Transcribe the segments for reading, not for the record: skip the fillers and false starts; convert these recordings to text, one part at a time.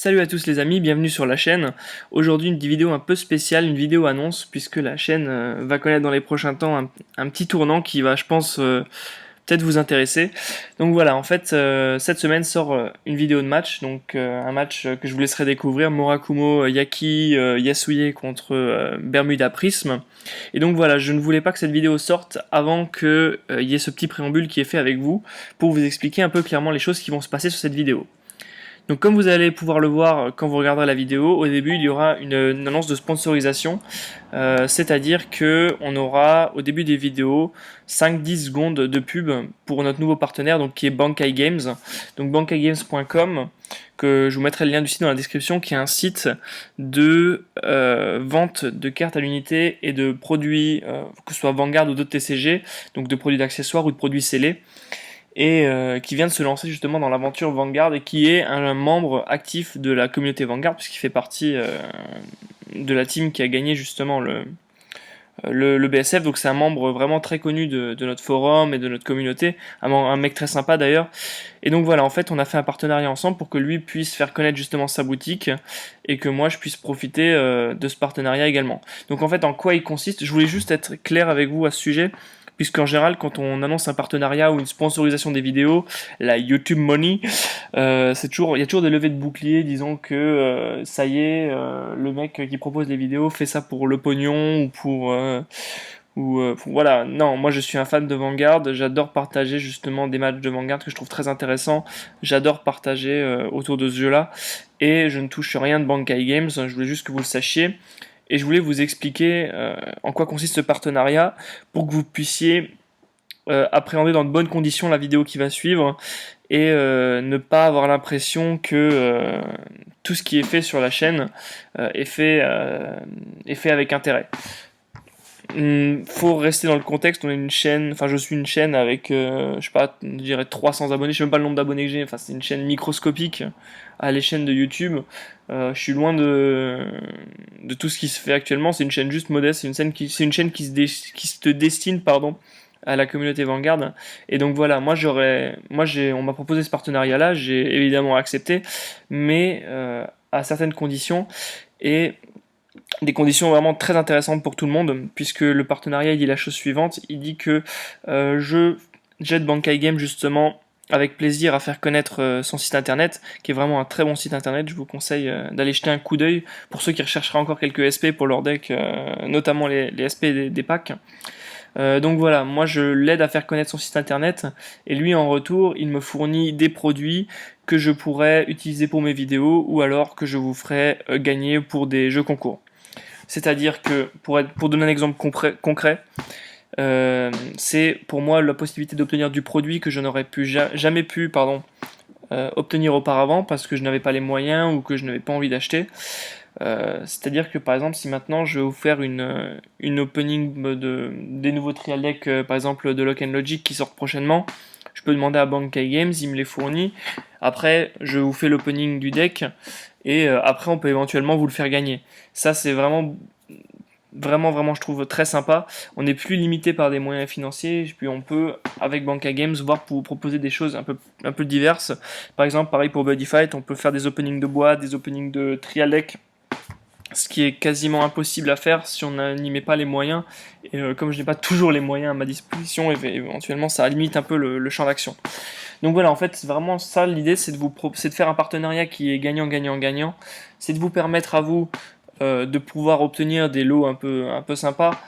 Salut à tous les amis, bienvenue sur la chaîne. Aujourd'hui une vidéo un peu spéciale, une vidéo annonce, puisque la chaîne va connaître dans les prochains temps un petit tournant qui va, je pense, peut-être vous intéresser. Donc voilà, en fait, cette semaine sort une vidéo de match, donc un match que je vous laisserai découvrir, Murakumo Yaki Yasuye contre Bermuda Prism. Et donc voilà, je ne voulais pas que cette vidéo sorte avant qu'il y ait ce petit préambule qui est fait avec vous, pour vous expliquer un peu clairement les choses qui vont se passer sur cette vidéo. Donc comme vous allez pouvoir le voir quand vous regarderez la vidéo, au début il y aura une annonce de sponsorisation, c'est-à-dire que on aura au début des vidéos 5-10 secondes de pub pour notre nouveau partenaire donc qui est Bankai Games, donc bankaigames.com, que je vous mettrai le lien du site dans la description, qui est un site de vente de cartes à l'unité et de produits, que ce soit Vanguard ou d'autres TCG, donc de produits d'accessoires ou de produits scellés, et qui vient de se lancer justement dans l'aventure Vanguard et qui est un membre actif de la communauté Vanguard puisqu'il fait partie de la team qui a gagné justement le BSF. Donc c'est un membre vraiment très connu de notre forum et de notre communauté, un mec très sympa d'ailleurs. Et donc voilà, en fait on a fait un partenariat ensemble pour que lui puisse faire connaître justement sa boutique et que moi je puisse profiter de ce partenariat également. Donc en fait en quoi il consiste, je voulais juste être clair avec vous à ce sujet, puisqu'en général, quand on annonce un partenariat ou une sponsorisation des vidéos, la YouTube Money, il y a toujours des levées de boucliers disant que ça y est, le mec qui propose les vidéos fait ça pour le pognon voilà. Non, moi je suis un fan de Vanguard, j'adore partager justement des matchs de Vanguard que je trouve très intéressants, j'adore partager autour de ce jeu-là, et je ne touche rien de Bankai Games, je voulais juste que vous le sachiez. Et je voulais vous expliquer en quoi consiste ce partenariat pour que vous puissiez appréhender dans de bonnes conditions la vidéo qui va suivre et ne pas avoir l'impression que tout ce qui est fait sur la chaîne est fait avec intérêt. Faut rester dans le contexte, on est une chaîne, enfin je suis une chaîne avec, je sais pas, je dirais 300 abonnés, je sais même pas le nombre d'abonnés que j'ai, enfin c'est une chaîne microscopique à l'échelle de YouTube. Je suis loin de tout ce qui se fait actuellement, c'est une chaîne juste modeste, c'est une chaîne qui se destine, pardon, à la communauté Vanguard. Et donc voilà, on m'a proposé ce partenariat-là, j'ai évidemment accepté, mais à certaines conditions, et des conditions vraiment très intéressantes pour tout le monde, puisque le partenariat il dit la chose suivante, il dit que je jette Bankai Game justement avec plaisir à faire connaître son site internet, qui est vraiment un très bon site internet. Je vous conseille d'aller jeter un coup d'œil pour ceux qui rechercheraient encore quelques SP pour leur deck, notamment les SP des packs. Donc voilà, moi je l'aide à faire connaître son site internet, et lui en retour il me fournit des produits que je pourrais utiliser pour mes vidéos ou alors que je vous ferai gagner pour des jeux concours. C'est-à-dire que, pour donner un exemple concret, c'est pour moi la possibilité d'obtenir du produit que je n'aurais jamais pu obtenir auparavant parce que je n'avais pas les moyens ou que je n'avais pas envie d'acheter. C'est-à-dire que par exemple, si maintenant je vais vous faire une opening des nouveaux trial decks, par exemple de Lock and Logic qui sortent prochainement, je peux demander à Bankai Games, il me les fournit. Après, je vous fais l'opening du deck et après on peut éventuellement vous le faire gagner. Ça c'est vraiment je trouve très sympa. On n'est plus limité par des moyens financiers, puis on peut avec Bankai Games voir pour vous proposer des choses un peu diverses. Par exemple, pareil pour Buddy Fight, on peut faire des openings de boîtes, des openings de trial deck, ce qui est quasiment impossible à faire si on n'y met pas les moyens. Et comme je n'ai pas toujours les moyens à ma disposition, éventuellement ça limite un peu le champ d'action. Donc voilà, en fait, vraiment ça, l'idée c'est de faire un partenariat qui est gagnant-gagnant-gagnant. C'est de vous permettre à vous de pouvoir obtenir des lots un peu sympas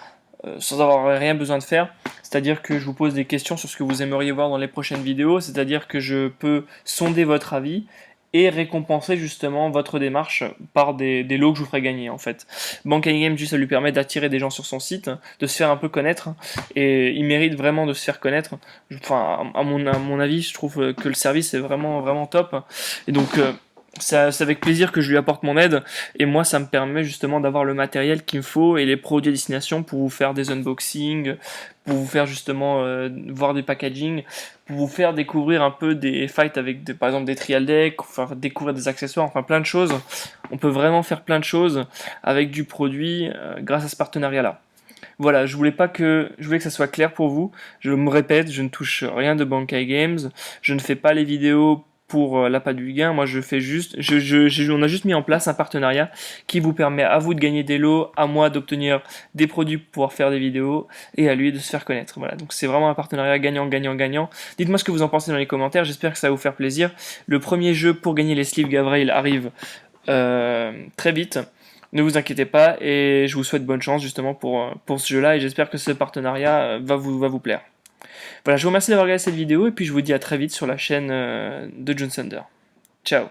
sans avoir rien besoin de faire. C'est-à-dire que je vous pose des questions sur ce que vous aimeriez voir dans les prochaines vidéos, c'est-à-dire que je peux sonder votre avis et récompenser justement votre démarche par des lots que je vous ferai gagner en fait. Bankai Game, juste ça lui permet d'attirer des gens sur son site, de se faire un peu connaître, et il mérite vraiment de se faire connaître. Enfin, à mon avis, je trouve que le service est vraiment top, et donc c'est avec plaisir que je lui apporte mon aide, et moi ça me permet justement d'avoir le matériel qu'il me faut et les produits à destination pour vous faire des unboxings, pour vous faire justement voir des packaging, pour vous faire découvrir un peu des fights avec par exemple des trial decks, faire découvrir des accessoires, enfin plein de choses. On peut vraiment faire plein de choses avec du produit grâce à ce partenariat là. Voilà, je voulais que ça soit clair pour vous. Je me répète, je ne touche rien de Bankai Games, je ne fais pas les vidéos pour l'appât du gain. Moi, je fais juste, on a juste mis en place un partenariat qui vous permet à vous de gagner des lots, à moi d'obtenir des produits pour pouvoir faire des vidéos et à lui de se faire connaître. Voilà, donc c'est vraiment un partenariat gagnant-gagnant-gagnant. Dites-moi ce que vous en pensez dans les commentaires, j'espère que ça va vous faire plaisir. Le premier jeu pour gagner les sleeves Gavrail arrive très vite. Ne vous inquiétez pas et je vous souhaite bonne chance justement pour ce jeu-là et j'espère que ce partenariat va vous plaire. Voilà, je vous remercie d'avoir regardé cette vidéo et puis je vous dis à très vite sur la chaîne de June Thunder. Ciao.